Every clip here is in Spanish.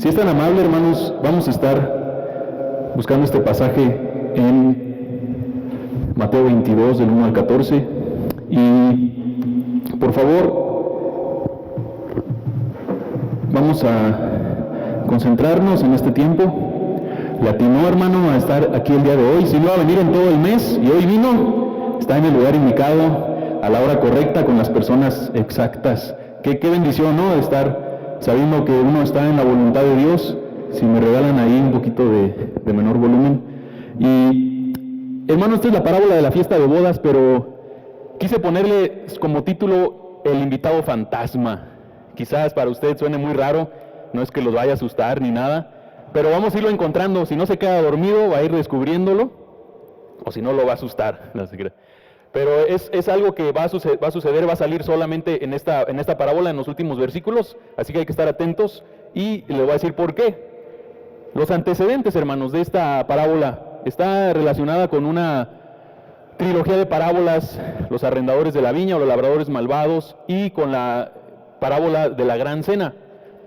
Si es tan amable, hermanos, vamos a estar buscando este pasaje en Mateo 22, del 1 al 14. Y, por favor, vamos a concentrarnos en este tiempo. Le atinó, hermano, a estar aquí el día de hoy. Si no va a venir en todo el mes y hoy vino, está en el lugar indicado, a la hora correcta, con las personas exactas. Qué bendición, ¿no? De estar sabiendo que uno está en la voluntad de Dios. Si me regalan ahí un poquito de menor volumen. Y, hermano, esta es la parábola de la fiesta de bodas, pero quise ponerle como título el invitado fantasma. Quizás para usted suene muy raro, no es que los vaya a asustar ni nada, pero vamos a irlo encontrando. Si no se queda dormido, va a ir descubriéndolo, o si no, lo va a asustar. No se crea. Pero es algo que va a suceder, va a salir solamente en esta parábola, en los últimos versículos, así que hay que estar atentos y le voy a decir por qué. Los antecedentes, hermanos, de esta parábola está relacionada con una trilogía de parábolas, los arrendadores de la viña o los labradores malvados, y con la parábola de la gran cena.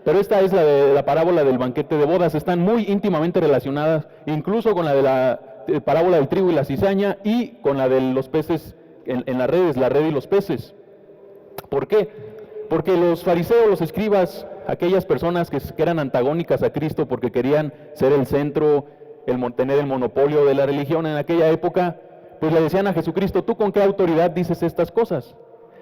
Pero esta es la parábola del banquete de bodas, están muy íntimamente relacionadas, incluso con la de la parábola del trigo y la cizaña y con la de los peces en las redes, la red y los peces. ¿Por qué? Porque los fariseos, los escribas, aquellas personas que eran antagónicas a Cristo porque querían ser el centro, tener el monopolio de la religión en aquella época, pues le decían a Jesucristo: ¿tú con qué autoridad dices estas cosas?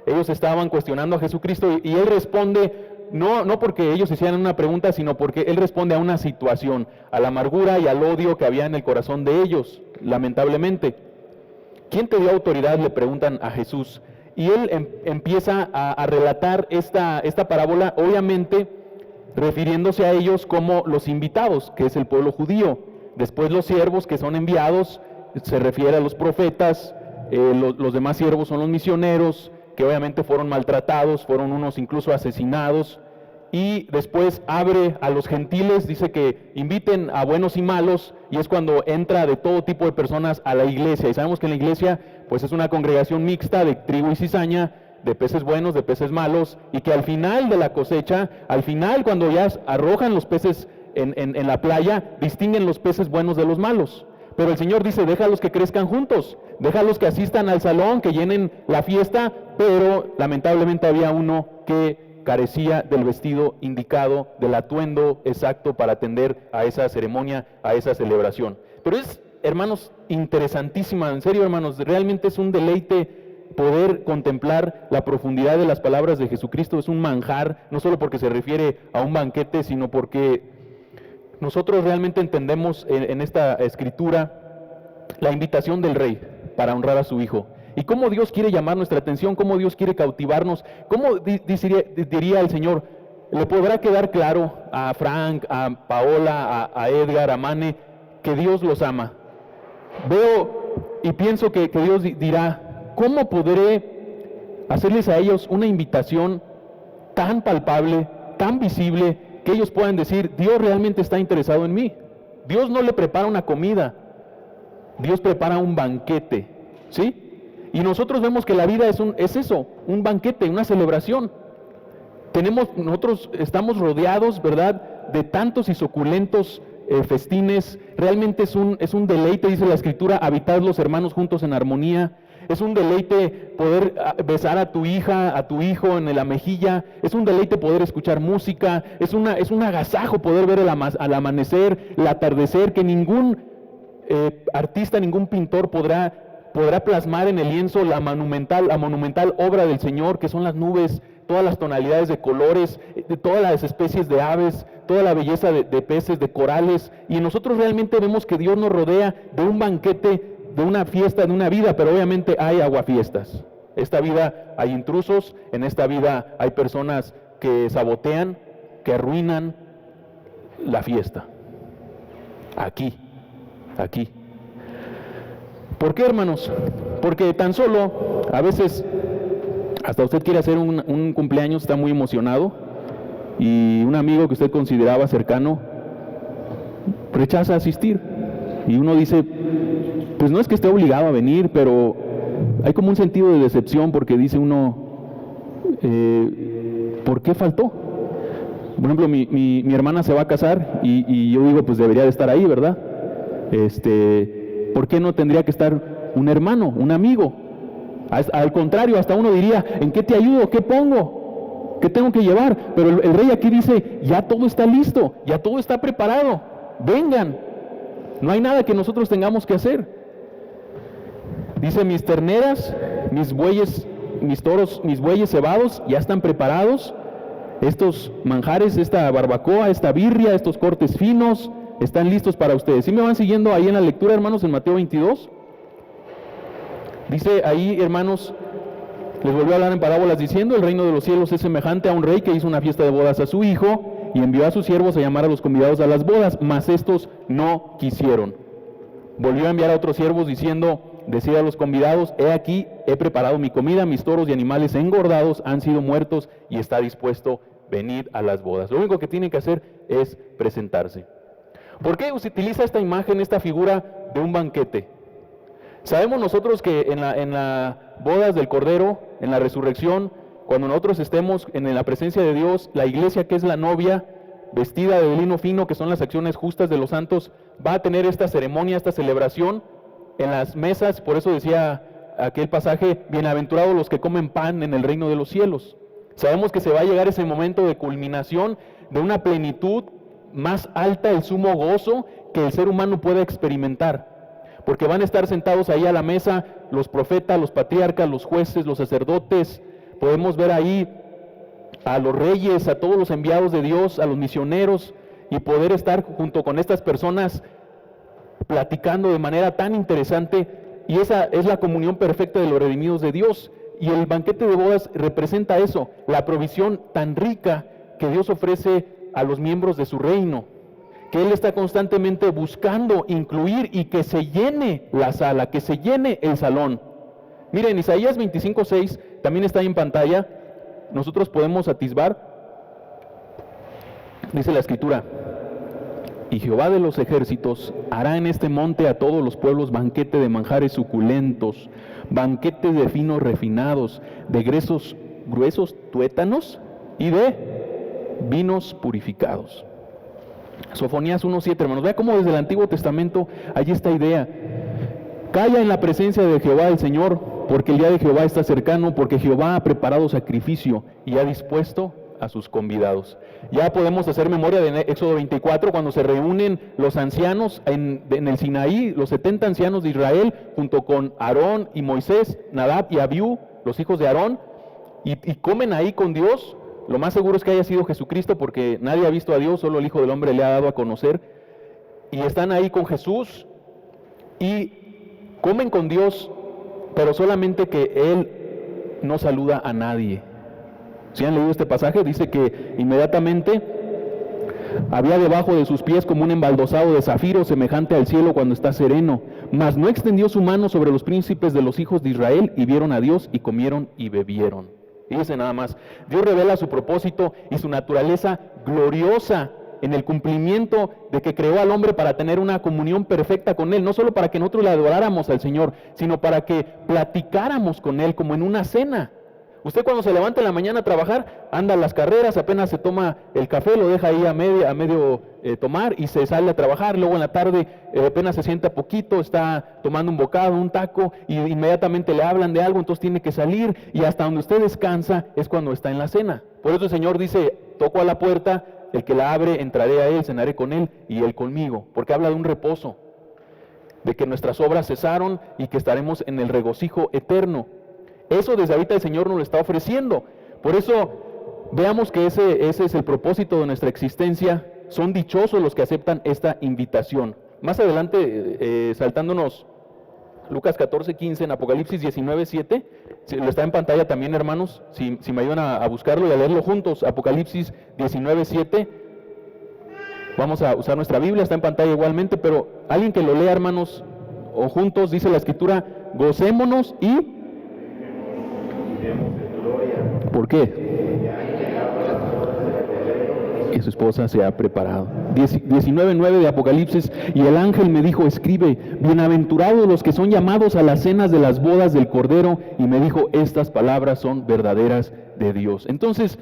Ellos estaban cuestionando a Jesucristo y Él responde, no porque ellos hicieran una pregunta, sino porque Él responde a una situación, a la amargura y al odio que había en el corazón de ellos, lamentablemente. ¿Quién te dio autoridad?, le preguntan a Jesús. Y Él empieza a relatar esta parábola, obviamente refiriéndose a ellos como los invitados, que es el pueblo judío. Después los siervos, que son enviados, se refiere a los profetas. Los demás siervos son los misioneros, que obviamente fueron maltratados, fueron unos incluso asesinados. Y después abre a los gentiles, dice que inviten a buenos y malos, y es cuando entra de todo tipo de personas a la iglesia. Y sabemos que en la iglesia pues es una congregación mixta de trigo y cizaña, de peces buenos, de peces malos, y que al final de la cosecha, al final cuando ya arrojan los peces en la playa, distinguen los peces buenos de los malos. Pero el Señor dice: déjalos que crezcan juntos, déjalos que asistan al salón, que llenen la fiesta. Pero lamentablemente había uno que carecía del vestido indicado, del atuendo exacto para atender a esa ceremonia, a esa celebración. Pero es, hermanos, interesantísima, en serio, hermanos, realmente es un deleite poder contemplar la profundidad de las palabras de Jesucristo. Es un manjar, no solo porque se refiere a un banquete, sino porque nosotros realmente entendemos en esta escritura la invitación del rey para honrar a su hijo. Y cómo Dios quiere llamar nuestra atención, cómo Dios quiere cautivarnos. ¿Cómo diría el Señor? ¿Le podrá quedar claro a Frank, a Paola, a Edgar, a Mane, que Dios los ama? Veo y pienso que Dios dirá: ¿cómo podré hacerles a ellos una invitación tan palpable, tan visible, que ellos puedan decir: Dios realmente está interesado en mí? Dios no le prepara una comida, Dios prepara un banquete, ¿sí? Y nosotros vemos que la vida es eso, un banquete, una celebración. Nosotros estamos rodeados, ¿verdad?, de tantos y suculentos festines. Realmente es un deleite, dice la Escritura, habitar los hermanos juntos en armonía. Es un deleite poder besar a tu hija, a tu hijo en la mejilla. Es un deleite poder escuchar música. Es un agasajo poder ver al amanecer, el atardecer, que ningún artista, ningún pintor podrá plasmar en el lienzo la monumental obra del Señor, que son las nubes, todas las tonalidades de colores, de todas las especies de aves, toda la belleza de peces, de corales. Y nosotros realmente vemos que Dios nos rodea de un banquete, de una fiesta, de una vida, pero obviamente hay aguafiestas. Esta vida hay intrusos, en esta vida hay personas que sabotean, que arruinan la fiesta. Aquí. ¿Por qué, hermanos? Porque tan solo, a veces, hasta usted quiere hacer un cumpleaños, está muy emocionado, y un amigo que usted consideraba cercano rechaza asistir. Y uno dice, pues no es que esté obligado a venir, pero hay como un sentido de decepción porque dice uno, ¿por qué faltó? Por ejemplo, mi hermana se va a casar y yo digo, pues debería de estar ahí, ¿verdad? ¿Por qué no tendría que estar un hermano, un amigo? Al contrario, hasta uno diría, ¿en qué te ayudo? ¿Qué pongo? ¿Qué tengo que llevar? Pero el rey aquí dice, ya todo está listo, ya todo está preparado, vengan, no hay nada que nosotros tengamos que hacer. Dice, mis terneras, mis bueyes, mis toros, mis bueyes cebados ya están preparados, estos manjares, esta barbacoa, esta birria, estos cortes finos, están listos para ustedes. ¿Sí me van siguiendo ahí en la lectura, hermanos, en Mateo 22? Dice ahí, hermanos, les volvió a hablar en parábolas diciendo, el reino de los cielos es semejante a un rey que hizo una fiesta de bodas a su hijo y envió a sus siervos a llamar a los convidados a las bodas, mas estos no quisieron. Volvió a enviar a otros siervos diciendo, decid a los convidados, he aquí, he preparado mi comida, mis toros y animales engordados han sido muertos y está dispuesto, venid a las bodas. Lo único que tienen que hacer es presentarse. ¿Por qué se utiliza esta imagen, esta figura de un banquete? Sabemos nosotros que en la bodas del Cordero, en la resurrección, cuando nosotros estemos en la presencia de Dios, la iglesia, que es la novia, vestida de lino fino, que son las acciones justas de los santos, va a tener esta ceremonia, esta celebración en las mesas. Por eso decía aquel pasaje, bienaventurados los que comen pan en el reino de los cielos. Sabemos que se va a llegar ese momento de culminación, de una plenitud más alta, el sumo gozo que el ser humano pueda experimentar. Porque van a estar sentados ahí a la mesa los profetas, los patriarcas, los jueces, los sacerdotes. Podemos ver ahí a los reyes, a todos los enviados de Dios, a los misioneros, y poder estar junto con estas personas platicando de manera tan interesante. Y esa es la comunión perfecta de los redimidos de Dios. Y el banquete de bodas representa eso, la provisión tan rica que Dios ofrece a los miembros de su reino, que Él está constantemente buscando incluir y que se llene la sala, que se llene el salón. Miren, Isaías 25:6 también está ahí en pantalla, nosotros podemos atisbar, dice la Escritura, y Jehová de los ejércitos hará en este monte a todos los pueblos banquete de manjares suculentos, banquete de finos refinados, de gruesos tuétanos y de vinos purificados. Sofonías 1:7, hermanos, vea cómo desde el Antiguo Testamento hay esta idea. Calla en la presencia de Jehová el Señor, porque el día de Jehová está cercano, porque Jehová ha preparado sacrificio y ha dispuesto a sus convidados. Ya podemos hacer memoria de Éxodo 24, cuando se reúnen los ancianos en el Sinaí, los 70 ancianos de Israel, junto con Aarón y Moisés, Nadab y Abiú, los hijos de Aarón, y comen ahí con Dios. Lo más seguro es que haya sido Jesucristo, porque nadie ha visto a Dios, solo el Hijo del Hombre le ha dado a conocer. Y están ahí con Jesús y comen con Dios, pero solamente que Él no saluda a nadie. Si han leído este pasaje, dice que inmediatamente había debajo de sus pies como un embaldosado de zafiro semejante al cielo cuando está sereno, mas no extendió su mano sobre los príncipes de los hijos de Israel, y vieron a Dios y comieron y bebieron. Fíjense nada más, Dios revela su propósito y su naturaleza gloriosa en el cumplimiento de que creó al hombre para tener una comunión perfecta con Él, no solo para que nosotros le adoráramos al Señor, sino para que platicáramos con Él como en una cena. Usted cuando se levanta en la mañana a trabajar, anda a las carreras, apenas se toma el café, lo deja ahí a medio tomar y se sale a trabajar. Luego en la tarde apenas se sienta poquito, está tomando un bocado, un taco, y inmediatamente le hablan de algo, entonces tiene que salir, y hasta donde usted descansa es cuando está en la cena. Por eso el Señor dice, toco a la puerta, el que la abre, entraré a Él, cenaré con Él y Él conmigo, porque habla de un reposo, de que nuestras obras cesaron y que estaremos en el regocijo eterno. Eso desde ahorita el Señor nos lo está ofreciendo. Por eso veamos que ese es el propósito de nuestra existencia. Son dichosos los que aceptan esta invitación. Más adelante, saltándonos Lucas 14:15, en Apocalipsis 19:7, lo está en pantalla también, hermanos, si me ayudan a buscarlo y a leerlo juntos. Apocalipsis 19:7, vamos a usar nuestra Biblia, está en pantalla igualmente, pero alguien que lo lea, hermanos, o juntos, dice la Escritura, gocémonos y... ¿Por qué? Que su esposa se ha preparado. 19:9 de Apocalipsis, y el ángel me dijo, escribe, bienaventurados los que son llamados a las cenas de las bodas del Cordero, y me dijo, estas palabras son verdaderas de Dios. Entonces,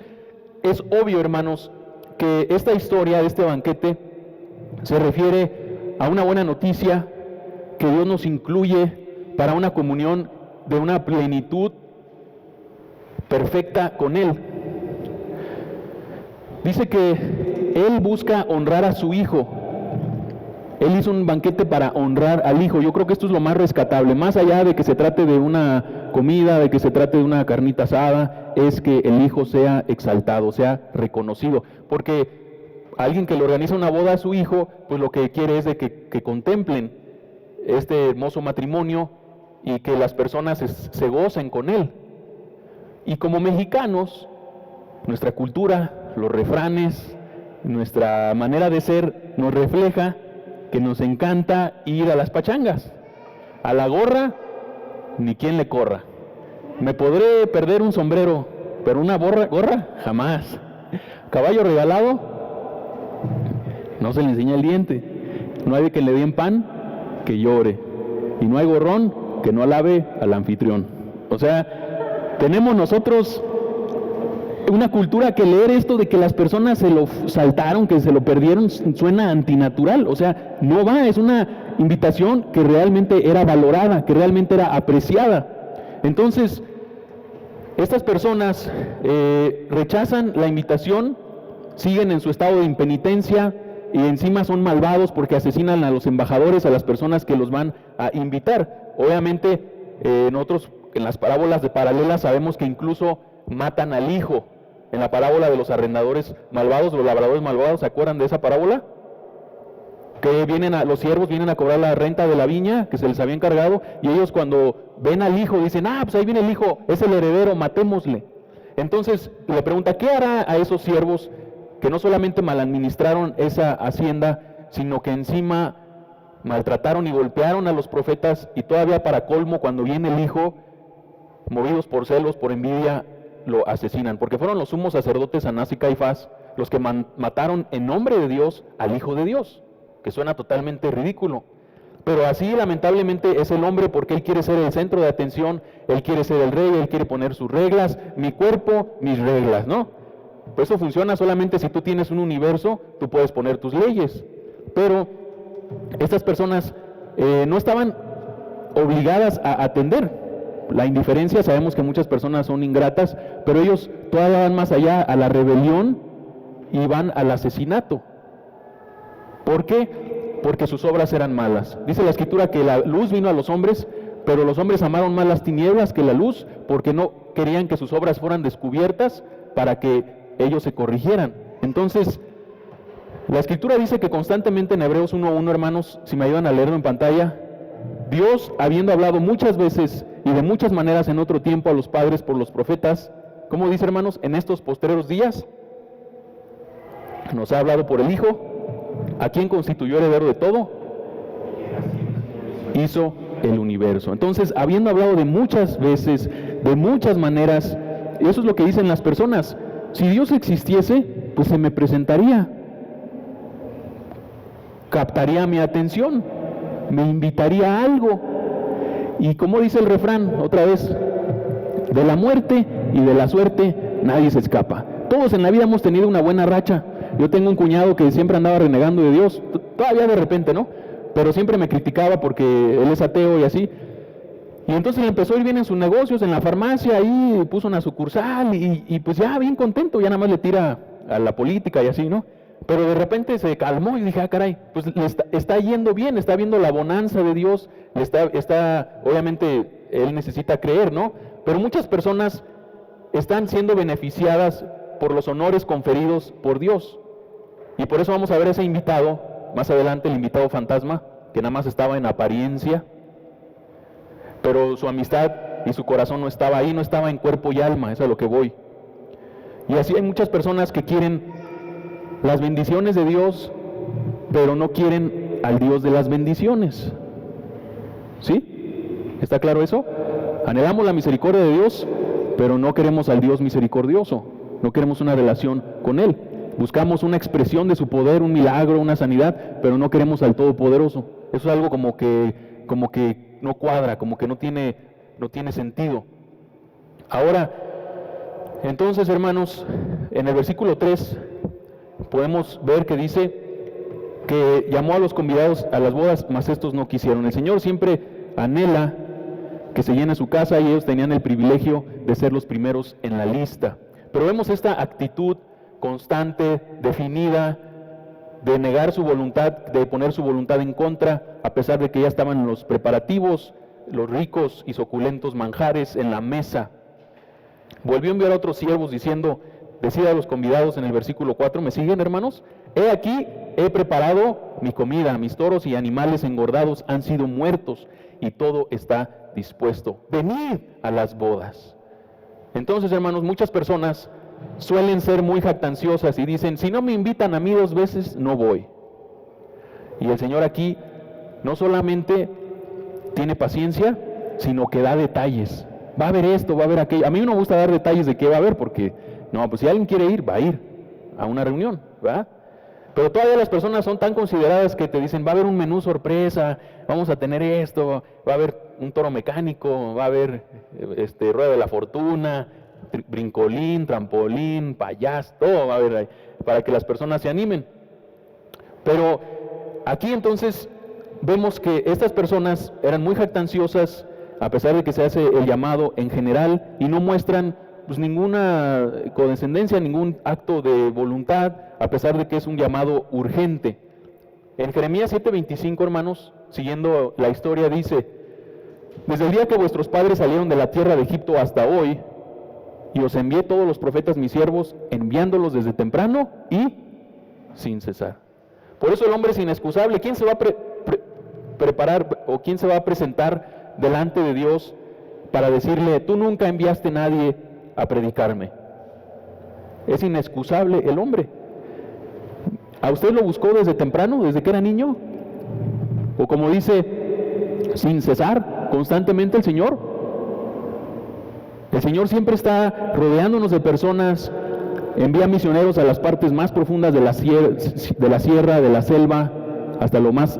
es obvio, hermanos, que esta historia de este banquete se refiere a una buena noticia que Dios nos incluye para una comunión de una plenitud perfecta con Él. Dice que Él busca honrar a su Hijo. Él hizo un banquete para honrar al Hijo. Yo creo que esto es lo más rescatable, más allá de que se trate de una comida, de que se trate de una carnita asada, es que el Hijo sea exaltado, sea reconocido. Porque alguien que le organiza una boda a su hijo, pues lo que quiere es de que contemplen este hermoso matrimonio y que las personas se gocen con él. Y como mexicanos, nuestra cultura, los refranes, nuestra manera de ser nos refleja que nos encanta ir a las pachangas. A la gorra, ni quien le corra. Me podré perder un sombrero, pero una gorra, jamás. Caballo regalado, no se le enseña el diente. No hay de que le den pan, que llore. Y no hay gorrón que no alabe al anfitrión. O sea, tenemos nosotros una cultura que leer esto de que las personas se lo saltaron, que se lo perdieron, suena antinatural. O sea, no va, es una invitación que realmente era valorada, que realmente era apreciada. Entonces, estas personas rechazan la invitación, siguen en su estado de impenitencia y encima son malvados porque asesinan a los embajadores, a las personas que los van a invitar. Obviamente, nosotros en las parábolas de paralelas sabemos que incluso matan al hijo. En la parábola de los arrendadores malvados, los labradores malvados, ¿se acuerdan de esa parábola? Que los siervos vienen a cobrar la renta de la viña que se les había encargado, y ellos cuando ven al hijo dicen, pues ahí viene el hijo, es el heredero, matémosle. Entonces le pregunta, ¿qué hará a esos siervos que no solamente maladministraron esa hacienda, sino que encima maltrataron y golpearon a los profetas, y todavía para colmo, cuando viene el hijo, movidos por celos, por envidia, lo asesinan? Porque fueron los sumos sacerdotes Anás y Caifás los que mataron en nombre de Dios al Hijo de Dios, que suena totalmente ridículo. Pero así lamentablemente es el hombre, porque él quiere ser el centro de atención, él quiere ser el rey, él quiere poner sus reglas, mi cuerpo, mis reglas, ¿no? Pues eso funciona solamente si tú tienes un universo, tú puedes poner tus leyes. Pero estas personas no estaban obligadas a atender. La indiferencia, sabemos que muchas personas son ingratas, pero ellos todavía van más allá, a la rebelión, y van al asesinato. ¿Por qué? Porque sus obras eran malas. Dice la Escritura que la luz vino a los hombres, pero los hombres amaron más las tinieblas que la luz, porque no querían que sus obras fueran descubiertas para que ellos se corrigieran. Entonces, la Escritura dice que constantemente en Hebreos 1:1, hermanos, si me ayudan a leerlo en pantalla, Dios, habiendo hablado muchas veces y de muchas maneras en otro tiempo a los padres por los profetas, ¿cómo dice, hermanos? En estos postreros días nos ha hablado por el Hijo, a quien constituyó heredero de todo, hizo el universo. Entonces, habiendo hablado de muchas veces, de muchas maneras, eso es lo que dicen las personas. Si Dios existiese, pues se me presentaría, captaría mi atención, me invitaría a algo. Y como dice el refrán, otra vez, de la muerte y de la suerte nadie se escapa. Todos en la vida hemos tenido una buena racha. Yo tengo un cuñado que siempre andaba renegando de Dios, todavía de repente, ¿no? Pero siempre me criticaba porque él es ateo y así. Y entonces le empezó a ir bien en sus negocios, en la farmacia, ahí puso una sucursal y pues ya bien contento, ya nada más le tira a la política y así, ¿no? Pero de repente se calmó y dije, caray, pues le está yendo bien, está viendo la bonanza de Dios, obviamente él necesita creer, ¿no? Pero muchas personas están siendo beneficiadas por los honores conferidos por Dios. Y por eso vamos a ver ese invitado, más adelante, el invitado fantasma, que nada más estaba en apariencia, pero su amistad y su corazón no estaba ahí, no estaba en cuerpo y alma, es a lo que voy. Y así hay muchas personas que quieren las bendiciones de Dios, pero no quieren al Dios de las bendiciones. ¿Sí? ¿Está claro eso? Anhelamos la misericordia de Dios, pero no queremos al Dios misericordioso, no queremos una relación con Él. Buscamos una expresión de su poder, un milagro, una sanidad, pero no queremos al Todopoderoso. Eso es algo como que no cuadra, como que no tiene sentido. Ahora, entonces, hermanos, en el versículo 3 podemos ver que dice que llamó a los convidados a las bodas, mas estos no quisieron. El Señor siempre anhela que se llene su casa y ellos tenían el privilegio de ser los primeros en la lista. Pero vemos esta actitud constante, definida, de negar su voluntad, de poner su voluntad en contra, a pesar de que ya estaban los preparativos, los ricos y suculentos manjares en la mesa. Volvió a enviar a otros siervos diciendo, decid a los convidados en el versículo 4, ¿me siguen, hermanos? He aquí, he preparado mi comida, mis toros y animales engordados han sido muertos y todo está dispuesto. Venid a las bodas. Entonces, hermanos, muchas personas suelen ser muy jactanciosas y dicen, si no me invitan a mí 2 veces, no voy. Y el Señor aquí no solamente tiene paciencia, sino que da detalles. Va a haber esto, va a haber aquello. A mí no me gusta dar detalles de qué va a haber, porque, no, pues si alguien quiere ir, va a ir a una reunión, ¿verdad? Pero todavía las personas son tan consideradas que te dicen, va a haber un menú sorpresa, vamos a tener esto, va a haber un toro mecánico, va a haber rueda de la fortuna, brincolín, trampolín, payaso, todo va a haber ahí, para que las personas se animen. Pero aquí entonces vemos que estas personas eran muy jactanciosas, a pesar de que se hace el llamado en general, y no muestran pues ninguna condescendencia, ningún acto de voluntad, a pesar de que es un llamado urgente. En Jeremías 7:25, hermanos, siguiendo la historia, dice, desde el día que vuestros padres salieron de la tierra de Egipto hasta hoy, y os envié todos los profetas mis siervos, enviándolos desde temprano y sin cesar. Por eso el hombre es inexcusable. ¿Quién se va a preparar o quién se va a presentar delante de Dios para decirle, tú nunca enviaste a nadie a predicarme? Es inexcusable el hombre. ¿A usted lo buscó desde temprano, desde que era niño? O como dice, sin cesar, constantemente el Señor. El Señor siempre está rodeándonos de personas, envía misioneros a las partes más profundas de la sierra, de la selva, hasta lo más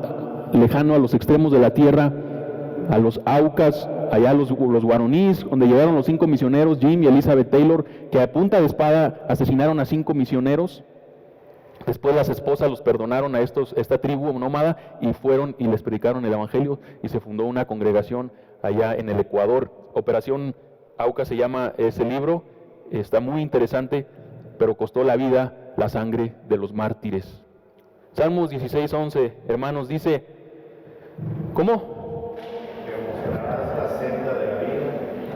lejano, a los extremos de la tierra, a los Aucas, allá los Guaronís, donde llegaron los 5 misioneros, Jim y Elizabeth Taylor, que a punta de espada asesinaron a 5 misioneros. Después las esposas los perdonaron a esta tribu nómada y fueron y les predicaron el evangelio y se fundó una congregación allá en el Ecuador. Operación Auca se llama ese libro, está muy interesante, pero costó la vida la sangre de los mártires. Salmos 16:11, hermanos, dice, ¿cómo? Demostrarás la senda de la vida,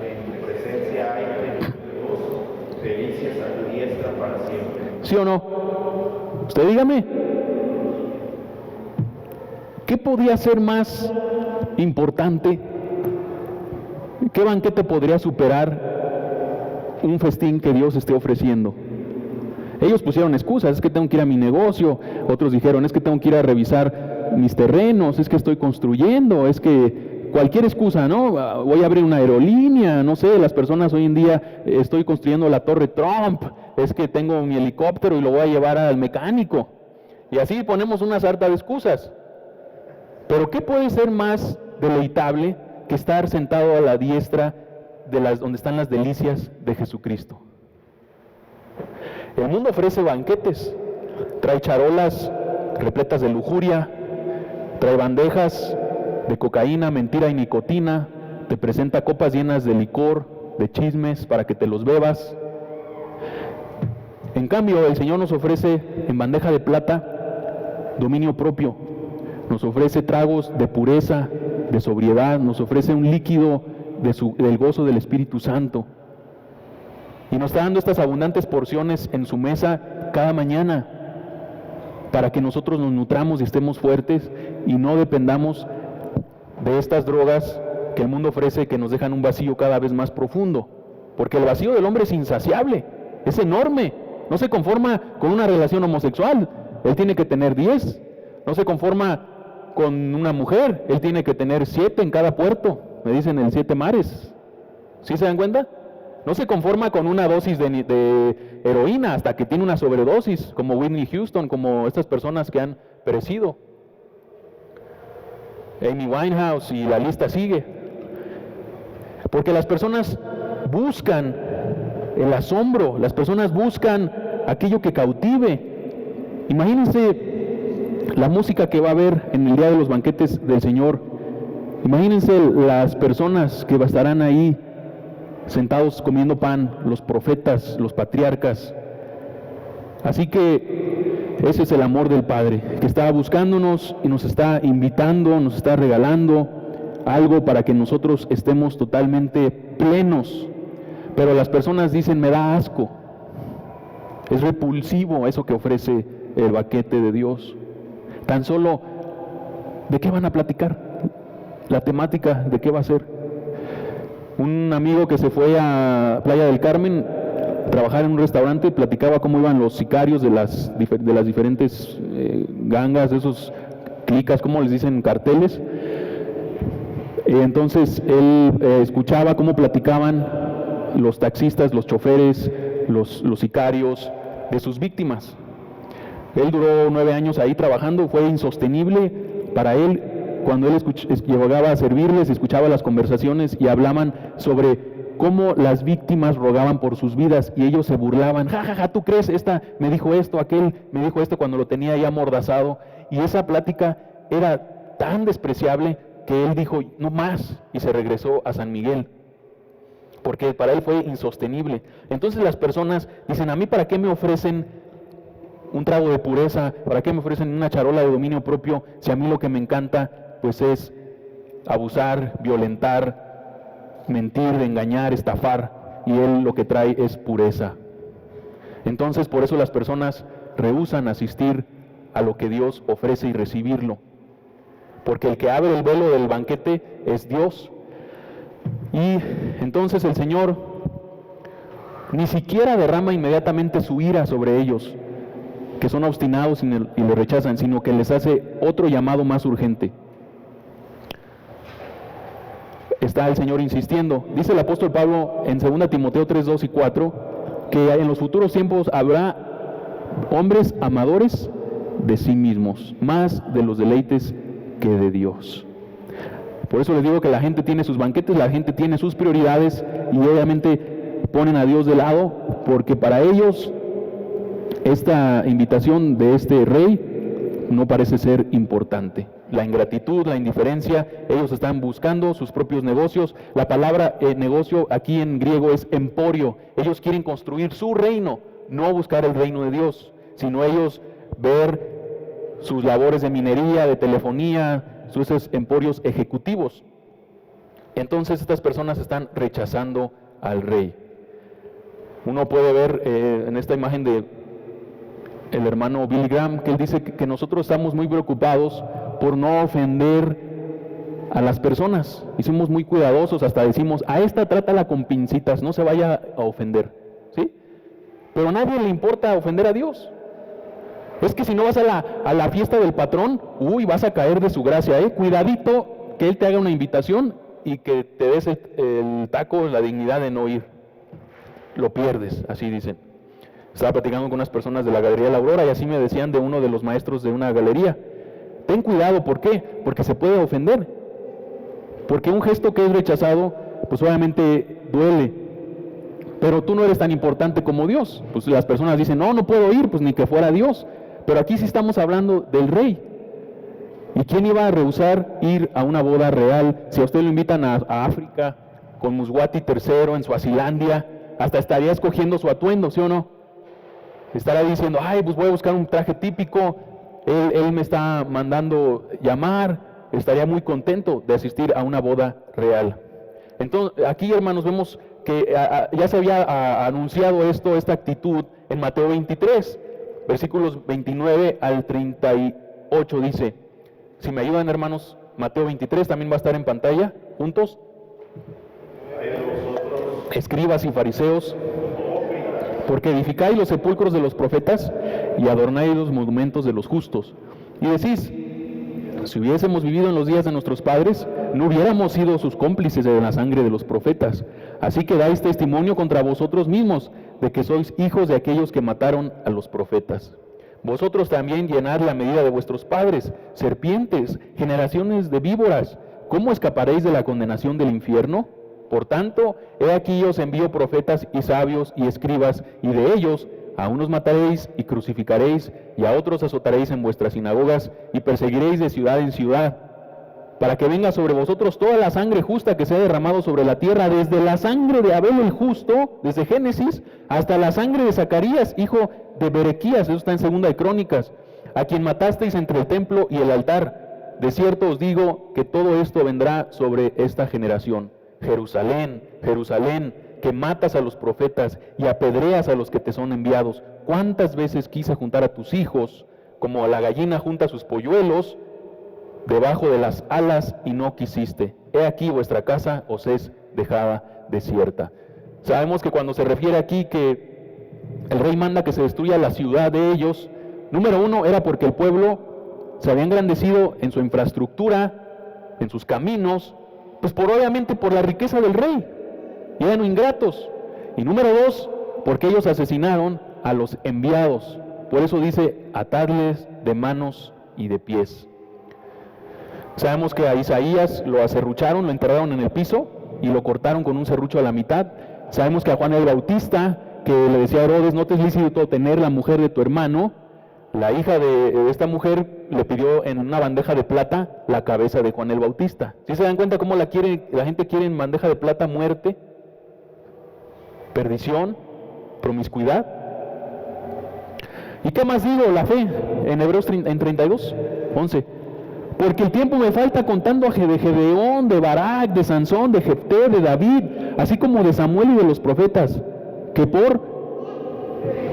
en tu presencia hay plenitud de gozo, delicias a tu diestra para siempre. ¿Sí o no? Usted dígame, ¿qué podía ser más importante? ¿Qué banquete podría superar un festín que Dios esté ofreciendo? Ellos pusieron excusas, es que tengo que ir a mi negocio, otros dijeron, es que tengo que ir a revisar mis terrenos, es que estoy construyendo, es que cualquier excusa, ¿no? Voy a abrir una aerolínea, no sé, las personas hoy en día, estoy construyendo la Torre Trump, es que tengo mi helicóptero y lo voy a llevar al mecánico. Y así ponemos una sarta de excusas. Pero ¿qué puede ser más deleitable que estar sentado a la diestra de donde están las delicias de Jesucristo? El mundo ofrece banquetes, trae charolas repletas de lujuria, trae bandejas de cocaína, mentira y nicotina, te presenta copas llenas de licor, de chismes para que te los bebas. En cambio, el Señor nos ofrece en bandeja de plata dominio propio, nos ofrece tragos de pureza, de sobriedad, nos ofrece un líquido del gozo del Espíritu Santo. Y nos está dando estas abundantes porciones en su mesa cada mañana para que nosotros nos nutramos y estemos fuertes y no dependamos de estas drogas que el mundo ofrece, que nos dejan un vacío cada vez más profundo. Porque el vacío del hombre es insaciable, es enorme. No se conforma con una relación homosexual, él tiene que tener 10. No se conforma con una mujer, él tiene que tener 7 en cada puerto, me dicen el 7 mares. ¿Sí se dan cuenta? No se conforma con una dosis de heroína hasta que tiene una sobredosis, como Whitney Houston, como estas personas que han perecido. Amy Winehouse, y la lista sigue. Porque las personas buscan el asombro, las personas buscan aquello que cautive, Imagínense la música que va a haber en el día de los banquetes del Señor. Imagínense las personas que estarán ahí sentados comiendo pan, los profetas, los patriarcas. Así que ese es el amor del Padre, que está buscándonos y nos está invitando, nos está regalando algo para que nosotros estemos totalmente plenos. Pero las personas dicen, me da asco, es repulsivo eso que ofrece el banquete de Dios. Tan solo, ¿de qué van a platicar? La temática, ¿de qué va a ser? Un amigo que se fue a Playa del Carmen a trabajar en un restaurante, platicaba cómo iban los sicarios de las diferentes gangas, de esos clicas, ¿cómo les dicen? Carteles. Entonces él escuchaba cómo platicaban los taxistas, los choferes, los sicarios de sus víctimas. Él duró 9 años ahí trabajando, fue insostenible para él. Cuando él llegaba a servirles, escuchaba las conversaciones y hablaban sobre cómo las víctimas rogaban por sus vidas y ellos se burlaban. Ja, ja, ja, ¿tú crees? Esta me dijo esto, aquel me dijo esto, cuando lo tenía ya amordazado. Y esa plática era tan despreciable que él dijo, no más, y se regresó a San Miguel, porque para él fue insostenible. Entonces las personas dicen, ¿a mí para qué me ofrecen un trago de pureza? ¿Para qué me ofrecen una charola de dominio propio si a mí lo que me encanta pues es abusar, violentar, mentir, engañar, estafar, y él lo que trae es pureza? Entonces por eso las personas rehúsan asistir a lo que Dios ofrece y recibirlo, porque el que abre el velo del banquete es Dios. Y entonces el Señor ni siquiera derrama inmediatamente su ira sobre ellos, que son obstinados y le rechazan, sino que les hace otro llamado más urgente. Está el Señor insistiendo. Dice el apóstol Pablo en 2 Timoteo 3, 2 y 4, que en los futuros tiempos habrá hombres amadores de sí mismos, más de los deleites que de Dios. Por eso les digo que la gente tiene sus banquetes, la gente tiene sus prioridades y obviamente ponen a Dios de lado, porque para ellos esta invitación de este rey no parece ser importante. La ingratitud, la indiferencia, ellos están buscando sus propios negocios. La palabra negocio aquí en griego es emporio. Ellos quieren construir su reino, no buscar el reino de Dios, sino ellos ver sus labores de minería, de telefonía, sus emporios ejecutivos. Entonces estas personas están rechazando al rey. Uno puede ver en esta imagen de el hermano Billy Graham, que él dice que nosotros estamos muy preocupados por no ofender a las personas y somos muy cuidadosos, hasta decimos, a esta trátala con pincitas, no se vaya a ofender, ¿sí? Pero a nadie le importa ofender a Dios. Es que si no vas a la fiesta del patrón, vas a caer de su gracia, cuidadito que él te haga una invitación y que te des el taco, la dignidad de no ir. Lo pierdes, así dicen. Estaba platicando con unas personas de la Galería La Aurora y así me decían de uno de los maestros de una galería. Ten cuidado, ¿por qué? Porque se puede ofender. Porque un gesto que es rechazado, pues obviamente duele. Pero tú no eres tan importante como Dios. Pues las personas dicen, no puedo ir, pues ni que fuera Dios. Pero aquí sí estamos hablando del rey. ¿Y quién iba a rehusar ir a una boda real? Si a usted lo invitan a África, con Muswati III, en Suazilandia, hasta estaría escogiendo su atuendo, ¿sí o no? Estará diciendo, pues voy a buscar un traje típico, él me está mandando llamar, estaría muy contento de asistir a una boda real. Entonces, aquí, hermanos, vemos que ya se había anunciado esta actitud en Mateo 23, versículos 29 al 38, dice, si me ayudan, hermanos, Mateo 23 también va a estar en pantalla, juntos. Escribas y fariseos, porque edificáis los sepulcros de los profetas y adornáis los monumentos de los justos. Y decís, si hubiésemos vivido en los días de nuestros padres, no hubiéramos sido sus cómplices de la sangre de los profetas. Así que dais testimonio contra vosotros mismos de que sois hijos de aquellos que mataron a los profetas. Vosotros también llenad la medida de vuestros padres, serpientes, generaciones de víboras. ¿Cómo escaparéis de la condenación del infierno? Por tanto, he aquí os envío profetas y sabios y escribas, y de ellos a unos mataréis y crucificaréis, y a otros azotaréis en vuestras sinagogas, y perseguiréis de ciudad en ciudad, para que venga sobre vosotros toda la sangre justa que se ha derramado sobre la tierra, desde la sangre de Abel el justo, desde Génesis, hasta la sangre de Zacarías, hijo de Berequías, eso está en 2 de Crónicas, a quien matasteis entre el templo y el altar. De cierto os digo que todo esto vendrá sobre esta generación. Jerusalén, Jerusalén, que matas a los profetas y apedreas a los que te son enviados. ¿Cuántas veces quise juntar a tus hijos, como la gallina junta sus polluelos, debajo de las alas, y no quisiste? He aquí vuestra casa os es dejada desierta. Sabemos que cuando se refiere aquí que el rey manda que se destruya la ciudad de ellos, número 1 era porque el pueblo se había engrandecido en su infraestructura, en sus caminos, pues obviamente por la riqueza del rey, y eran ingratos. Y número 2, porque ellos asesinaron a los enviados. Por eso dice, atadles de manos y de pies. Sabemos que a Isaías lo aserrucharon, lo enterraron en el piso y lo cortaron con un serrucho a la mitad. Sabemos que a Juan el Bautista, que le decía a Herodes, no te es lícito tener la mujer de tu hermano, la hija de esta mujer le pidió en una bandeja de plata la cabeza de Juan el Bautista. ¿Sí se dan cuenta cómo la gente quiere en bandeja de plata? Muerte, perdición, promiscuidad. ¿Y qué más digo? La fe, en Hebreos 32:11. Porque el tiempo me falta contando de Gedeón, de Barak, de Sansón, de Jefté, de David, así como de Samuel y de los profetas, que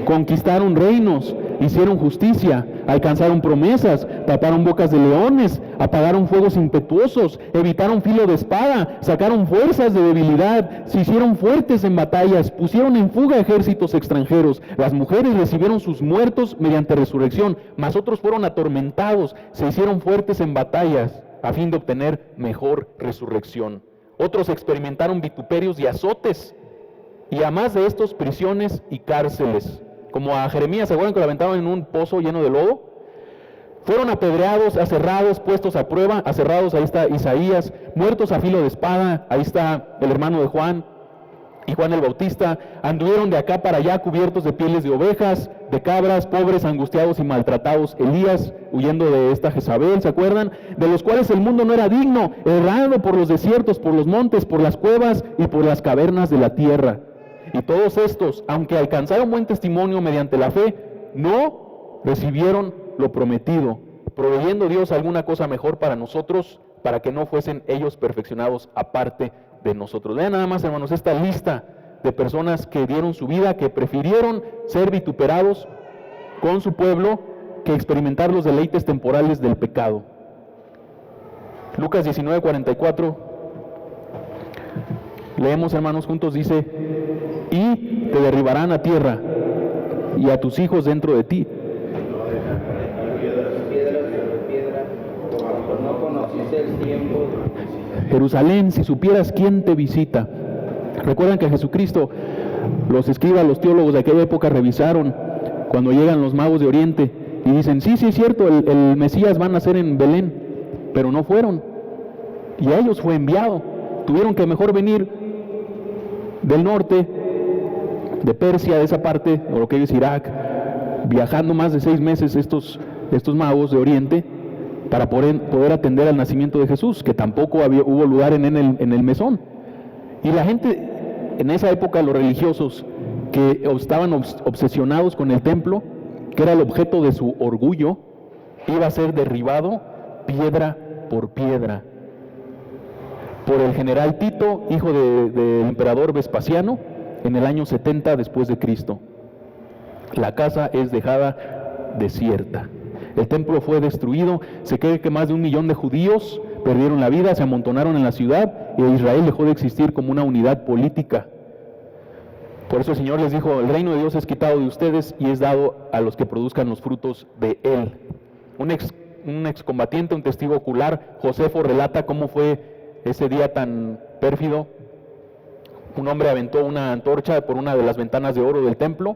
conquistaron reinos, hicieron justicia, alcanzaron promesas, taparon bocas de leones, apagaron fuegos impetuosos, evitaron filo de espada, sacaron fuerzas de debilidad, se hicieron fuertes en batallas, pusieron en fuga ejércitos extranjeros. Las mujeres recibieron sus muertos mediante resurrección, mas otros fueron atormentados, se hicieron fuertes en batallas a fin de obtener mejor resurrección. Otros experimentaron vituperios y azotes, y a más de estos, prisiones y cárceles. Como a Jeremías, ¿se acuerdan que lo aventaban en un pozo lleno de lodo? Fueron apedreados, aserrados, puestos a prueba, aserrados, ahí está Isaías, muertos a filo de espada, ahí está el hermano de Juan y Juan el Bautista, anduvieron de acá para allá cubiertos de pieles de ovejas, de cabras, pobres, angustiados y maltratados. Elías, huyendo de esta Jezabel, ¿se acuerdan? De los cuales el mundo no era digno, errando por los desiertos, por los montes, por las cuevas y por las cavernas de la tierra. Y todos estos, aunque alcanzaron buen testimonio mediante la fe, no recibieron lo prometido, proveyendo Dios alguna cosa mejor para nosotros, para que no fuesen ellos perfeccionados aparte de nosotros. Vean nada más, hermanos, esta lista de personas que dieron su vida, que prefirieron ser vituperados con su pueblo que experimentar los deleites temporales del pecado. Lucas 19:44. Leemos, hermanos, juntos, dice: y te derribarán a tierra y a tus hijos dentro de ti. Jerusalén, si supieras quién te visita. Recuerdan que Jesucristo, los escribas, los teólogos de aquella época revisaron cuando llegan los magos de Oriente y dicen, sí, es cierto, el Mesías va a nacer en Belén, pero no fueron. Y a ellos fue enviado. Tuvieron que mejor venir del norte, de Persia, de esa parte, o lo que es Irak, viajando más de 6 meses estos magos de Oriente, para poder atender al nacimiento de Jesús, que tampoco hubo lugar en el mesón. Y la gente, en esa época, los religiosos, que estaban obsesionados con el templo, que era el objeto de su orgullo, iba a ser derribado piedra por piedra por el general Tito, hijo del emperador Vespasiano, en el año 70 después de Cristo. La casa es dejada desierta. El templo fue destruido. Se cree que más de 1 millón de judíos perdieron la vida, se amontonaron en la ciudad, y Israel dejó de existir como una unidad política. Por eso el Señor les dijo, el reino de Dios es quitado de ustedes y es dado a los que produzcan los frutos de él. Un excombatiente, un testigo ocular, Josefo, relata cómo fue ese día tan pérfido. Un hombre aventó una antorcha por una de las ventanas de oro del templo,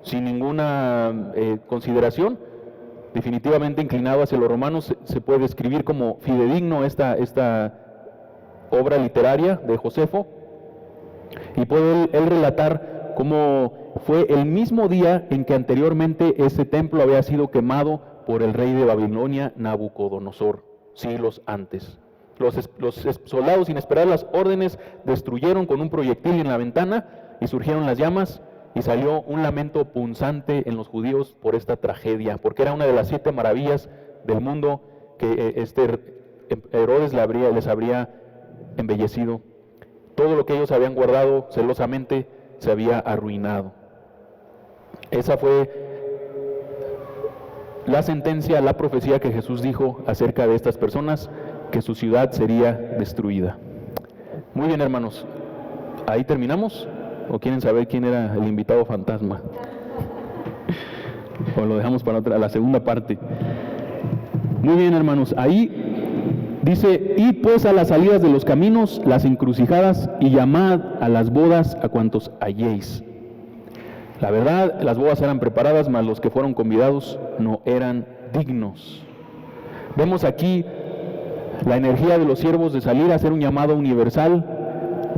sin ninguna consideración, definitivamente inclinado hacia los romanos. Se puede describir como fidedigno esta obra literaria de Josefo, y puede él relatar cómo fue el mismo día en que anteriormente ese templo había sido quemado por el rey de Babilonia, Nabucodonosor, siglos antes. Los soldados, sin esperar las órdenes, destruyeron con un proyectil en la ventana y surgieron las llamas y salió un lamento punzante en los judíos por esta tragedia, porque era una de las 7 maravillas del mundo que Herodes les habría embellecido. Todo lo que ellos habían guardado celosamente se había arruinado. Esa fue la sentencia, la profecía que Jesús dijo acerca de estas personas, que su ciudad sería destruida. Muy bien, hermanos, ¿ahí terminamos? ¿O quieren saber quién era el invitado fantasma? ¿O lo dejamos para la segunda parte? Muy bien, hermanos, ahí dice: id pues a las salidas de los caminos, las encrucijadas, y llamad a las bodas a cuantos halléis. La verdad, las bodas eran preparadas, mas los que fueron convidados no eran dignos. Vemos aquí la energía de los siervos de salir a hacer un llamado universal,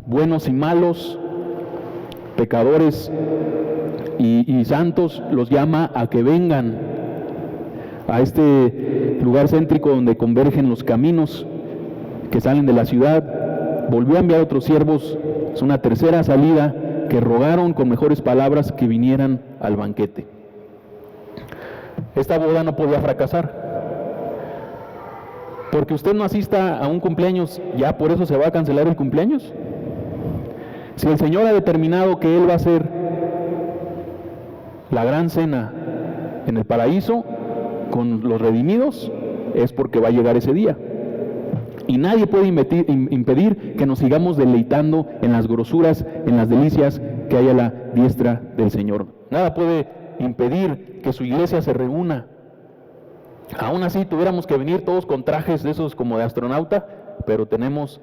buenos y malos, pecadores y santos, los llama a que vengan a este lugar céntrico donde convergen los caminos que salen de la ciudad. Volvió a enviar otros siervos, es una tercera salida, que rogaron con mejores palabras que vinieran al banquete. Esta boda no podía fracasar. Porque usted no asista a un cumpleaños, ¿ya por eso se va a cancelar el cumpleaños? Si el Señor ha determinado que Él va a hacer la gran cena en el paraíso con los redimidos, es porque va a llegar ese día. Y nadie puede impedir que nos sigamos deleitando en las grosuras, en las delicias que hay a la diestra del Señor. Nada puede impedir que su iglesia se reúna. Aún así tuviéramos que venir todos con trajes de esos como de astronauta, pero tenemos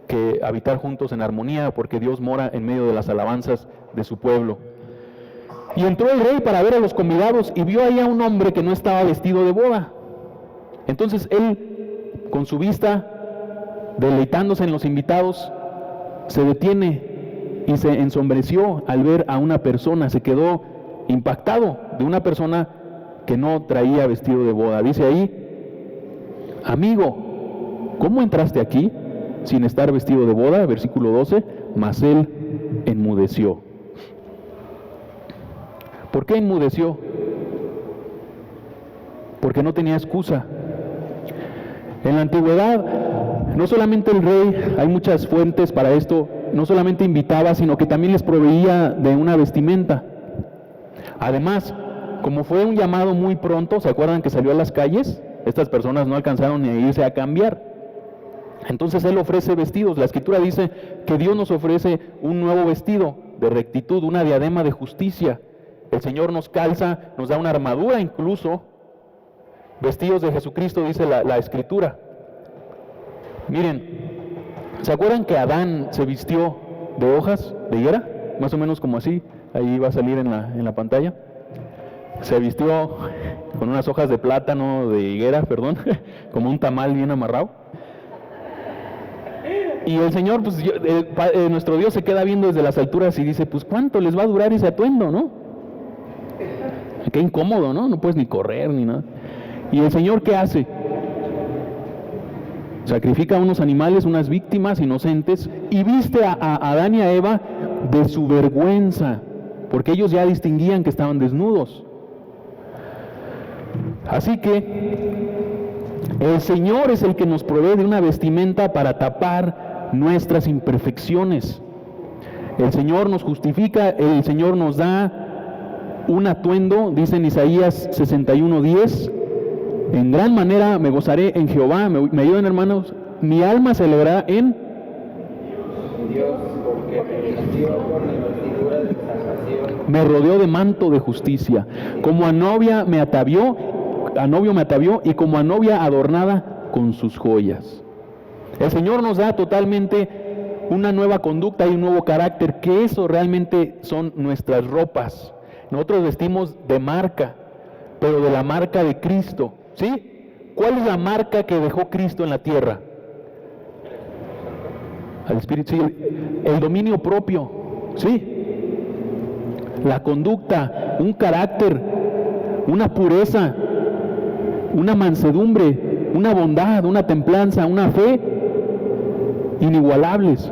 que habitar juntos en armonía, porque Dios mora en medio de las alabanzas de su pueblo. Y entró el rey para ver a los convidados y vio ahí a un hombre que no estaba vestido de boda. Entonces él, con su vista, deleitándose en los invitados, se detiene y se ensombreció al ver a una persona, se quedó impactado de una persona que no traía vestido de boda. Dice ahí: amigo, ¿cómo entraste aquí sin estar vestido de boda? Versículo 12, mas él enmudeció. ¿Por qué enmudeció? Porque no tenía excusa. En la antigüedad, no solamente el rey, hay muchas fuentes para esto, no solamente invitaba, sino que también les proveía de una vestimenta. Además, como fue un llamado muy pronto, ¿se acuerdan que salió a las calles? Estas personas no alcanzaron ni a irse a cambiar. Entonces Él ofrece vestidos. La Escritura dice que Dios nos ofrece un nuevo vestido de rectitud, una diadema de justicia. El Señor nos calza, nos da una armadura incluso. Vestidos de Jesucristo, dice la Escritura. Miren, ¿se acuerdan que Adán se vistió de hojas de higuera? Más o menos como así, ahí va a salir en la pantalla. Se vistió con unas hojas de plátano, de higuera, perdón, como un tamal bien amarrado. Y el Señor, pues nuestro Dios se queda viendo desde las alturas y dice: pues ¿cuánto les va a durar ese atuendo, no? Qué incómodo, ¿no? No puedes ni correr ni nada. ¿Y el Señor qué hace? Sacrifica unos animales, unas víctimas inocentes, y viste a Adán y a Eva de su vergüenza, porque ellos ya distinguían que estaban desnudos. Así que el Señor es el que nos provee de una vestimenta para tapar nuestras imperfecciones. El Señor nos justifica, el Señor nos da un atuendo, dice en Isaías 61:10, en gran manera me gozaré en Jehová. ¿Me ayudan, hermanos? Mi alma se alegrará en Dios, porque me vistió con la vestidura de salvación. Me rodeó de manto de justicia. Como a novia me atavió, a novio me atavió, y como a novia adornada con sus joyas. El Señor nos da totalmente una nueva conducta y un nuevo carácter, que eso realmente son nuestras ropas. Nosotros vestimos de marca, pero de la marca de Cristo, ¿sí? ¿Cuál es la marca que dejó Cristo en la tierra? Al Espíritu, sí, el dominio propio, ¿sí? la conducta, un carácter, una pureza, una mansedumbre, una bondad, una templanza, una fe inigualables.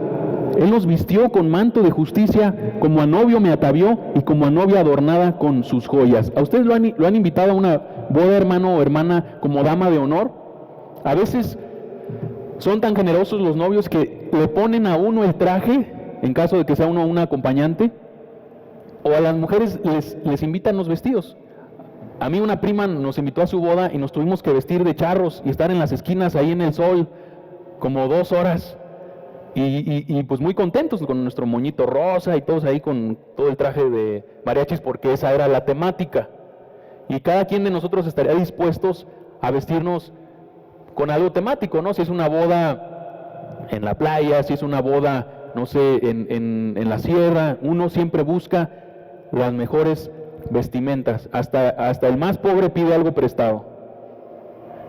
Él nos vistió con manto de justicia, como a novio me atavió y como a novia adornada con sus joyas. ¿A ustedes lo han invitado a una boda, hermano o hermana, como dama de honor? A veces son tan generosos los novios que le ponen a uno el traje, en caso de que sea uno un acompañante, o a las mujeres les invitan los vestidos. A mí una prima nos invitó a su boda y nos tuvimos que vestir de charros y estar en las esquinas ahí en el sol como 2 horas. Y pues muy contentos con nuestro moñito rosa y todos ahí con todo el traje de mariachis, porque esa era la temática. Y cada quien de nosotros estaría dispuestos a vestirnos con algo temático, ¿no? Si es una boda en la playa, si es una boda, no sé, en la sierra, uno siempre busca las mejores vestimentas. Hasta el más pobre pide algo prestado.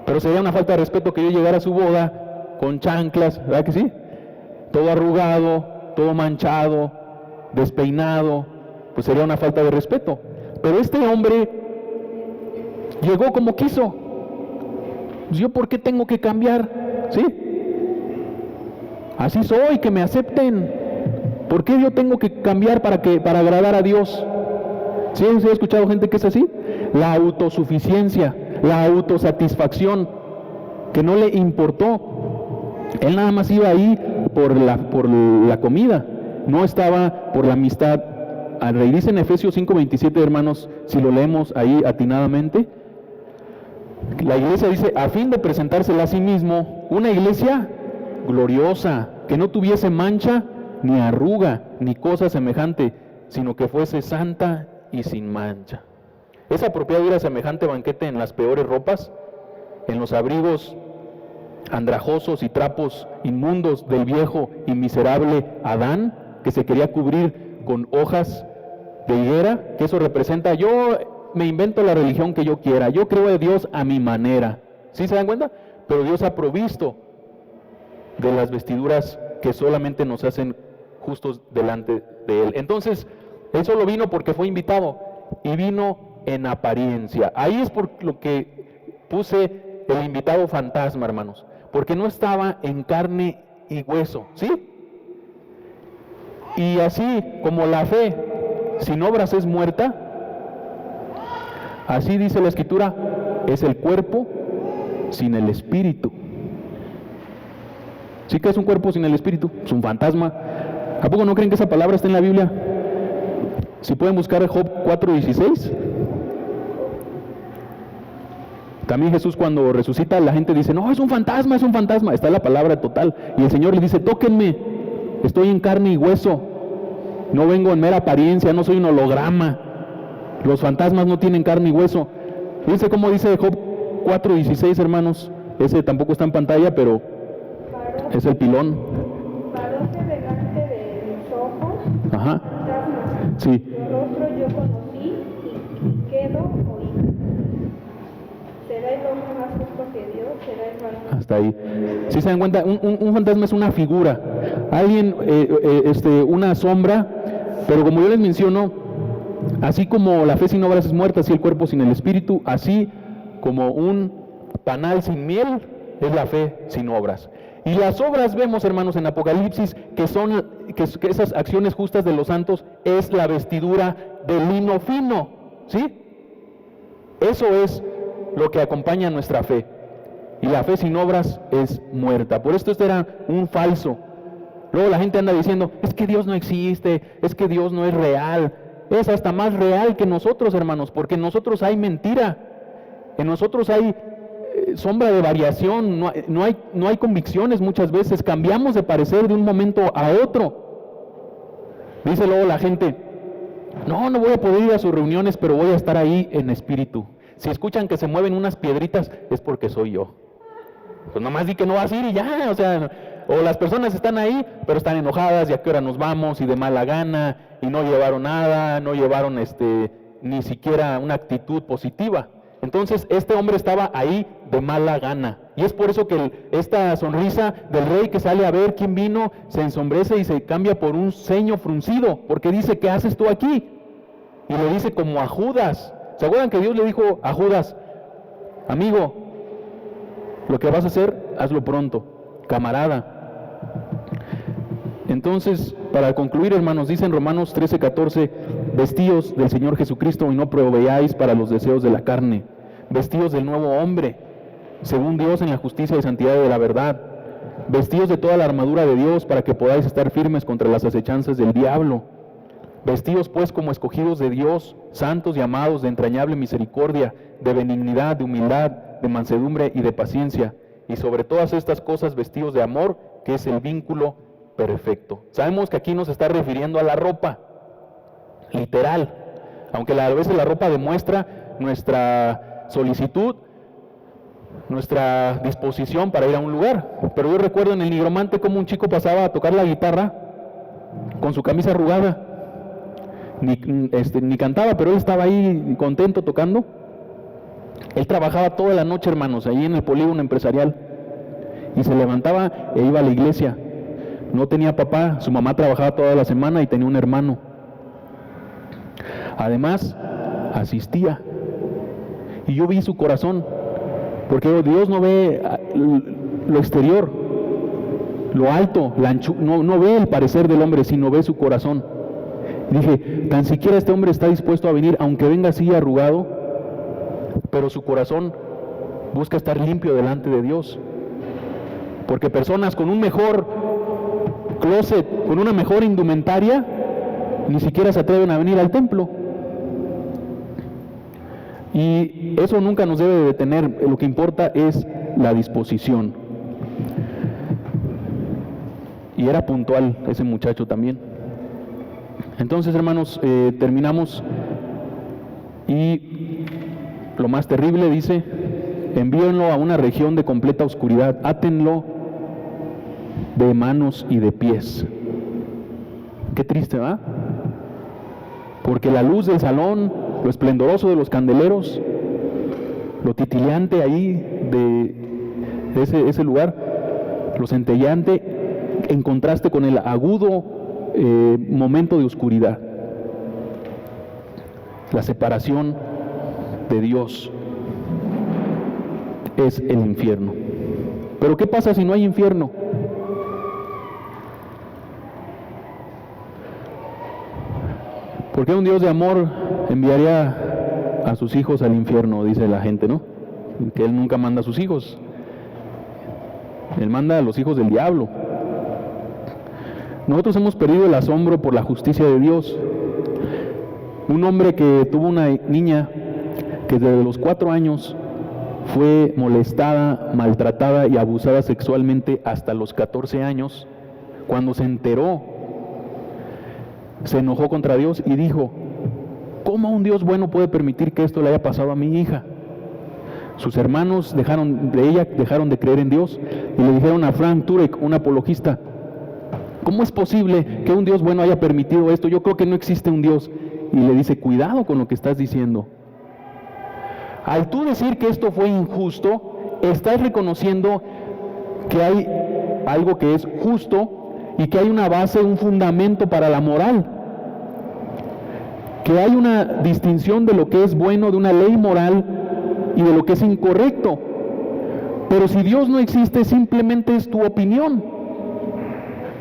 Pero sería una falta de respeto que yo llegara a su boda con chanclas, ¿verdad que sí? Todo arrugado, todo manchado, despeinado, pues sería una falta de respeto. Pero este hombre llegó como quiso. ¿Yo por qué tengo que cambiar? ¿Sí? Así soy, que me acepten. ¿Por qué yo tengo que cambiar para agradar a Dios? ¿Sí? ¿Se ha escuchado gente que es así? La autosuficiencia, la autosatisfacción, que no le importó. Él nada más iba ahí por la comida, no estaba por la amistad al rey. Dice en Efesios 5:27, hermanos, si lo leemos ahí atinadamente, la iglesia dice, a fin de presentársela a sí mismo, una iglesia gloriosa, que no tuviese mancha, ni arruga, ni cosa semejante, sino que fuese santa y sin mancha. ¿Es apropiado ir a semejante banquete en las peores ropas, en los abrigos andrajosos y trapos inmundos del viejo y miserable Adán, que se quería cubrir con hojas de higuera? Que eso representa, yo me invento la religión que yo quiera, yo creo en Dios a mi manera. ¿Sí se dan cuenta? Pero Dios ha provisto de las vestiduras que solamente nos hacen justos delante de Él. Entonces, Él solo vino porque fue invitado, y vino en apariencia. Ahí es por lo que puse el invitado fantasma, hermanos, porque no estaba en carne y hueso, ¿sí? Y así como la fe sin obras es muerta, así dice la Escritura, es el cuerpo sin el espíritu. ¿Sí que es un cuerpo sin el espíritu? Es un fantasma. ¿A poco no creen que esa palabra está en la Biblia? Si pueden buscar Job 4:16. También Jesús, cuando resucita, la gente dice, no, es un fantasma, es un fantasma. Está la palabra total. Y el Señor le dice, tóquenme, estoy en carne y hueso. No vengo en mera apariencia, no soy un holograma. Los fantasmas no tienen carne y hueso. Fíjense cómo dice Job 4:16, hermanos. Ese tampoco está en pantalla, pero es el pilón. Paróse delante de mis ojos, Ajá. fantasma, Sí. tu rostro yo conocí y quedo oído. ¿Será el hombre más justo que Dios? ¿Será el varón? Hasta ahí. Si se dan cuenta, un fantasma es una figura, alguien, una sombra, pero como yo les menciono, así como la fe sin obras es muerta, así el cuerpo sin el espíritu, así como un panal sin miel es la fe sin obras. Y las obras vemos, hermanos, en Apocalipsis, que esas acciones justas de los santos es la vestidura de lino fino, ¿sí? Eso es lo que acompaña nuestra fe. Y la fe sin obras es muerta. Por esto era un falso. Luego la gente anda diciendo, es que Dios no existe, es que Dios no es real. Es hasta más real que nosotros, hermanos, porque en nosotros hay mentira. En nosotros hay sombra de variación, no hay convicciones muchas veces, cambiamos de parecer de un momento a otro. Dice luego la gente, no voy a poder ir a sus reuniones, pero voy a estar ahí en espíritu. Si escuchan que se mueven unas piedritas, es porque soy yo. Pues nomás di que no vas a ir y ya, o las personas están ahí, pero están enojadas, y a qué hora nos vamos, y de mala gana, y no llevaron nada, no llevaron ni siquiera una actitud positiva. Entonces este hombre estaba ahí de mala gana, y es por eso que esta sonrisa del rey que sale a ver quién vino se ensombrece y se cambia por un ceño fruncido, porque dice, ¿qué haces tú aquí? Y le dice como a Judas. ¿Se acuerdan que Dios le dijo a Judas, amigo, lo que vas a hacer, hazlo pronto, camarada? Entonces, para concluir, hermanos, dice en Romanos 13:14, vestíos del Señor Jesucristo y no proveáis para los deseos de la carne, vestíos del nuevo hombre, según Dios en la justicia y santidad de la verdad, vestíos de toda la armadura de Dios para que podáis estar firmes contra las acechanzas del diablo, vestíos pues como escogidos de Dios, santos y amados de entrañable misericordia, de benignidad, de humildad, de mansedumbre y de paciencia, y sobre todas estas cosas vestíos de amor, que es el vínculo perfecto. Sabemos que aquí nos está refiriendo a la ropa, literal, aunque a veces la ropa demuestra nuestra solicitud, nuestra disposición para ir a un lugar. Pero yo recuerdo en el Nigromante cómo un chico pasaba a tocar la guitarra con su camisa arrugada, ni cantaba, pero él estaba ahí contento tocando. Él trabajaba toda la noche, hermanos, ahí en el polígono empresarial, y se levantaba e iba a la iglesia. No tenía papá, su mamá trabajaba toda la semana y tenía un hermano. Además, asistía. Y yo vi su corazón, porque Dios no ve lo exterior, lo alto, no ve el parecer del hombre, sino ve su corazón. Y dije, tan siquiera este hombre está dispuesto a venir, aunque venga así arrugado, pero su corazón busca estar limpio delante de Dios. Porque personas con un mejor closet, con una mejor indumentaria, ni siquiera se atreven a venir al templo. Y eso nunca nos debe de detener. Lo que importa es la disposición. Y era puntual ese muchacho también. Entonces, hermanos, terminamos. Y lo más terrible, dice, envíenlo a una región de completa oscuridad, átenlo de manos y de pies. Qué triste, ¿va? Porque la luz del salón, lo esplendoroso de los candeleros, lo titileante ahí de ese lugar, lo centelleante, en contraste con el agudo momento de oscuridad, la separación de Dios es el infierno. Pero ¿qué pasa si no hay infierno? ¿Por qué un Dios de amor enviaría a sus hijos al infierno? Dice la gente, ¿no? Que Él nunca manda a sus hijos. Él manda a los hijos del diablo. Nosotros hemos perdido el asombro por la justicia de Dios. Un hombre que tuvo una niña que desde los 4 años fue molestada, maltratada y abusada sexualmente hasta los 14 años, cuando se enteró, se enojó contra Dios y dijo, ¿cómo un Dios bueno puede permitir que esto le haya pasado a mi hija? Sus hermanos dejaron de creer en Dios y le dijeron a Frank Turek, un apologista, ¿cómo es posible que un Dios bueno haya permitido esto? Yo creo que no existe un Dios. Y le dice, cuidado con lo que estás diciendo. Al tú decir que esto fue injusto, estás reconociendo que hay algo que es justo y que hay una base, un fundamento para la moral. Que hay una distinción de lo que es bueno, de una ley moral y de lo que es incorrecto. Pero si Dios no existe, simplemente es tu opinión.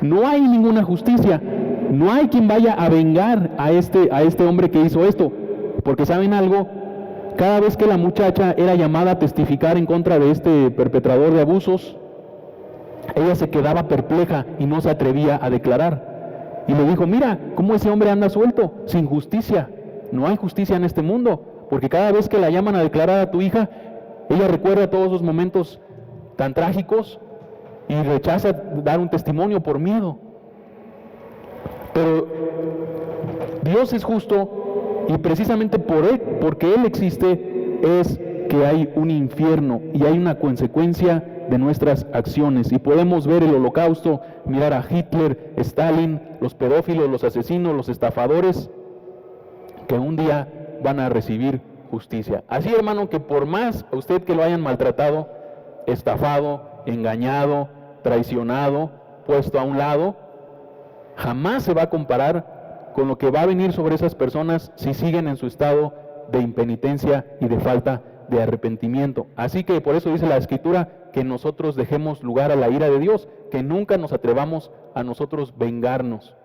No hay ninguna justicia. No hay quien vaya a vengar a este hombre que hizo esto. Porque ¿saben algo? Cada vez que la muchacha era llamada a testificar en contra de este perpetrador de abusos, ella se quedaba perpleja y no se atrevía a declarar. Y le dijo, mira, cómo ese hombre anda suelto, sin justicia. No hay justicia en este mundo, porque cada vez que la llaman a declarar a tu hija, ella recuerda todos esos momentos tan trágicos y rechaza dar un testimonio por miedo. Pero Dios es justo y precisamente porque Él existe, es que hay un infierno y hay una consecuencia de nuestras acciones. Y podemos ver el Holocausto, mirar a Hitler, Stalin, los pedófilos, los asesinos, los estafadores, que un día van a recibir justicia. Así, hermano, que por más a usted que lo hayan maltratado, estafado, engañado, traicionado, puesto a un lado, jamás se va a comparar con lo que va a venir sobre esas personas si siguen en su estado de impenitencia y de falta de arrepentimiento. Así que por eso dice la Escritura que nosotros dejemos lugar a la ira de Dios, que nunca nos atrevamos a nosotros vengarnos,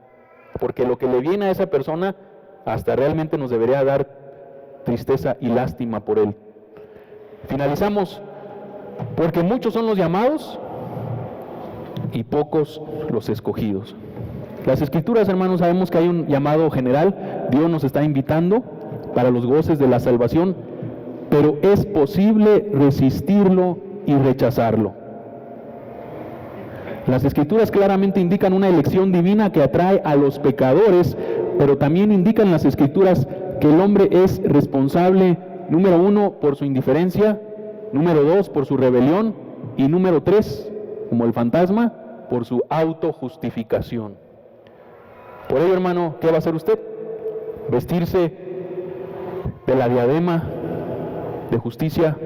porque lo que le viene a esa persona hasta realmente nos debería dar tristeza y lástima por él. Finalizamos, porque muchos son los llamados y pocos los escogidos. Las Escrituras, hermanos, sabemos que hay un llamado general. Dios nos está invitando para los goces de la salvación, pero es posible resistirlo y rechazarlo. Las Escrituras claramente indican una elección divina que atrae a los pecadores, pero también indican las Escrituras que el hombre es responsable, número 1, por su indiferencia, número 2, por su rebelión, y número 3, como el fantasma, por su autojustificación. Por ello, hermano, ¿qué va a hacer usted? Vestirse de la diadema de justicia,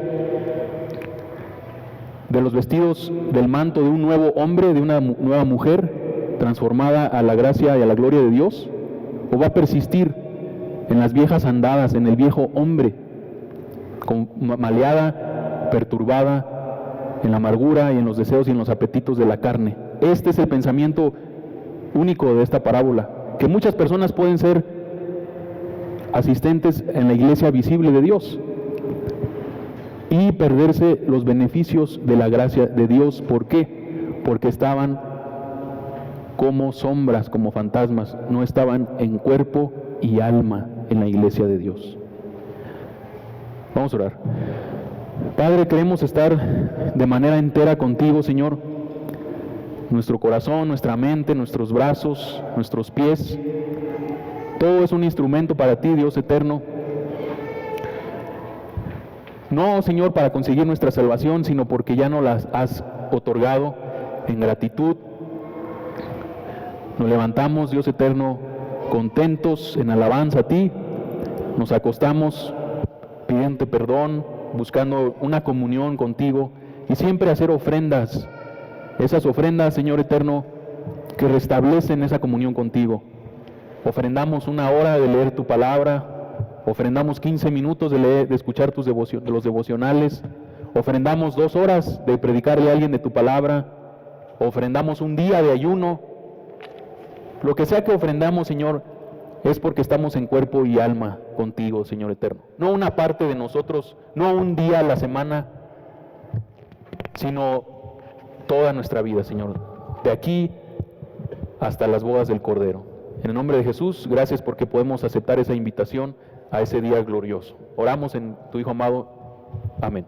de los vestidos del manto de un nuevo hombre, de una nueva mujer transformada a la gracia y a la gloria de Dios, o va a persistir en las viejas andadas, en el viejo hombre, maleada, perturbada, en la amargura y en los deseos y en los apetitos de la carne. Este es el pensamiento único de esta parábola, que muchas personas pueden ser asistentes en la iglesia visible de Dios y perderse los beneficios de la gracia de Dios. ¿Por qué? Porque estaban como sombras, como fantasmas, no estaban en cuerpo y alma en la iglesia de Dios. Vamos a orar. Padre, queremos estar de manera entera contigo, Señor. Nuestro corazón, nuestra mente, nuestros brazos, nuestros pies, todo es un instrumento para ti, Dios eterno. No, Señor, para conseguir nuestra salvación, sino porque ya nos las has otorgado en gratitud. Nos levantamos, Dios eterno, contentos en alabanza a ti. Nos acostamos pidiendo perdón, buscando una comunión contigo y siempre hacer ofrendas. Esas ofrendas, Señor eterno, que restablecen esa comunión contigo. Ofrendamos 1 hora de leer tu palabra, ofrendamos 15 minutos de escuchar de los devocionales, ofrendamos 2 horas de predicarle a alguien de tu palabra, ofrendamos 1 día de ayuno. Lo que sea que ofrendamos, Señor, es porque estamos en cuerpo y alma contigo, Señor eterno. No una parte de nosotros, no 1 día a la semana, sino toda nuestra vida, Señor, de aquí hasta las bodas del Cordero. En el nombre de Jesús, gracias porque podemos aceptar esa invitación a ese día glorioso. Oramos en tu Hijo amado. Amén.